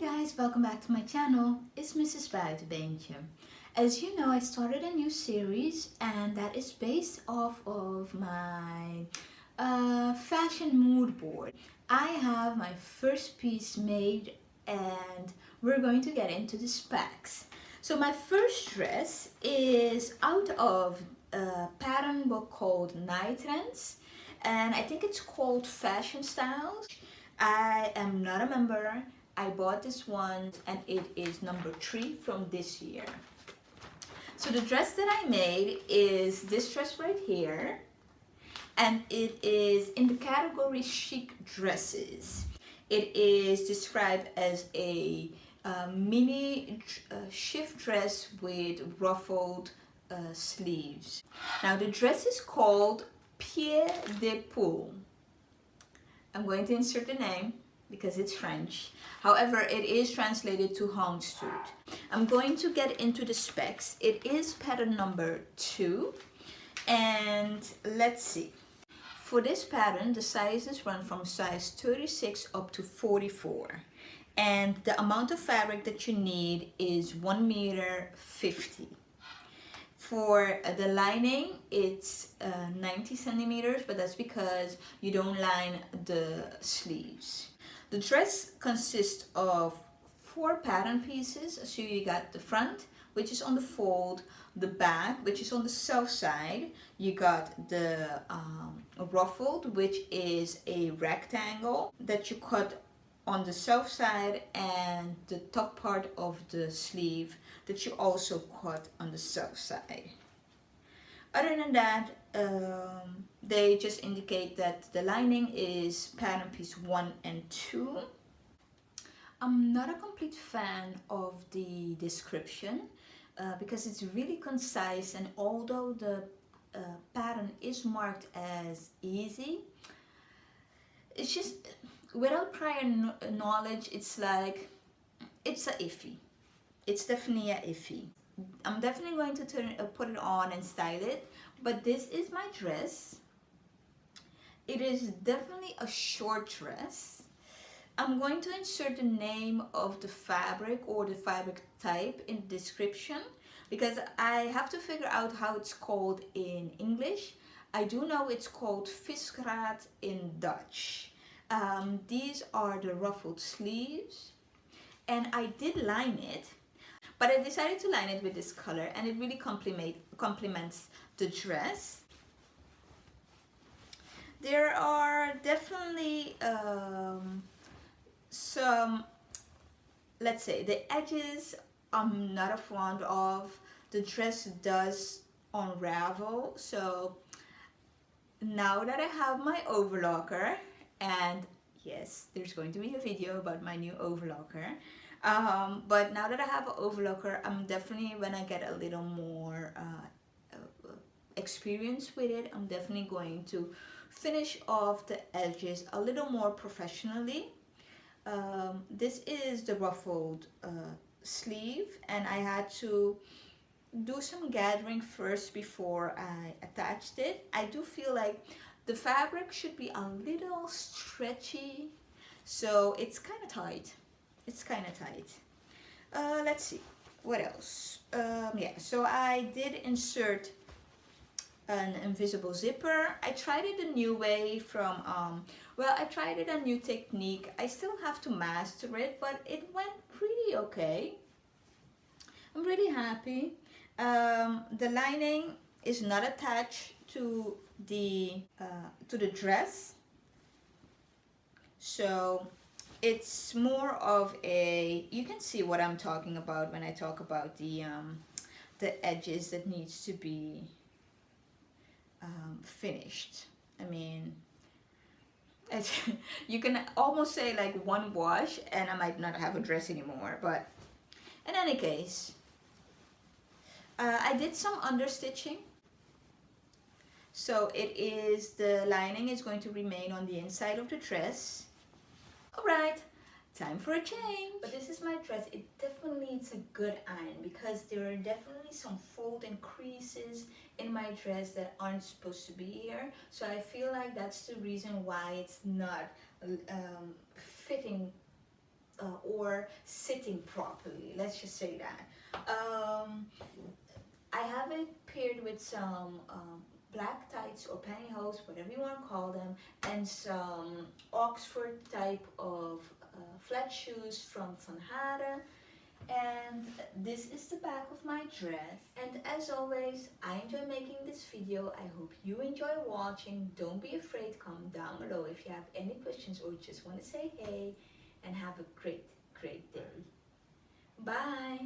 Guys, welcome back to my channel. It's Mrs. Buitenbeentje. As you know, I started a new series and that is based off of my fashion mood board. I have my first piece made and we're going to get into the specs. So my first dress is out of a pattern book called Naaitrends, and I think it's called Fashion Styles. I am not a member. I bought this one and it is number 3 from this year. So the dress that I made is this dress right here, and it is in the category chic dresses. It is described as a mini shift dress with ruffled sleeves. Now the dress is called Pied-de-Poule. I'm going to insert the name because it's French. However, it is translated to houndstooth. I'm going to get into the specs. It is pattern number 2, and let's see. For this pattern, the sizes run from size 36 up to 44, and the amount of fabric that you need is 1 meter 50. For the lining, it's 90 centimeters, but that's because you don't line the sleeves. The dress consists of 4 pattern pieces. So you got the front, which is on the fold, the back, which is on the self side. You got the ruffled, which is a rectangle that you cut on the self side, and the top part of the sleeve that you also cut on the self side. Other than that, they just indicate that the lining is pattern piece 1 and 2. I'm not a complete fan of the description because it's really concise, and although the pattern is marked as easy, it's just without prior knowledge, it's like, it's a iffy. It's definitely a iffy. I'm definitely going to put it on and style it, but this is my dress. It is definitely a short dress. I'm going to insert the name of the fabric or the fabric type in the description because I have to figure out how it's called in English. I do know it's called visgraat in Dutch. These are the ruffled sleeves, and I did line it, but I decided to line it with this color, and it really complements the dress. There are definitely some, let's say, the edges I'm not a fond of. The dress does unravel, so now that I have my overlocker, and yes, there's going to be a video about my new overlocker, but now that I have an overlocker, I'm definitely, when I get a little more experience with it, I'm definitely going to finish off the edges a little more professionally. This is the ruffled sleeve, and I had to do some gathering first before I attached it. I do feel like the fabric should be a little stretchy, so it's kind of tight. It's kind of tight. Let's see what else. Yeah, so I did insert an invisible zipper. I tried it a new way from well, I tried it a new technique. I still have to master it, but it went pretty okay. I'm really happy. The lining is not attached to the dress, so it's more of a, you can see what I'm talking about when I talk about the edges that needs to be finished. I mean, you can almost say like one wash and I might not have a dress anymore, but in any case, I did some understitching. So it is, the lining is going to remain on the inside of the dress. Alright, time for a change. But this is my dress. It definitely needs a good iron because there are definitely some fold and creases in my dress that aren't supposed to be here. So I feel like that's the reason why it's not fitting or sitting properly. Let's just say that. I have it paired with some black tights or pantyhose, whatever you want to call them, and some Oxford type of flat shoes from Van Haren. And this is the back of my dress. And as always, I enjoy making this video. I hope you enjoy watching. Don't be afraid, comment down below if you have any questions or just want to say hey. And have a great day. Bye.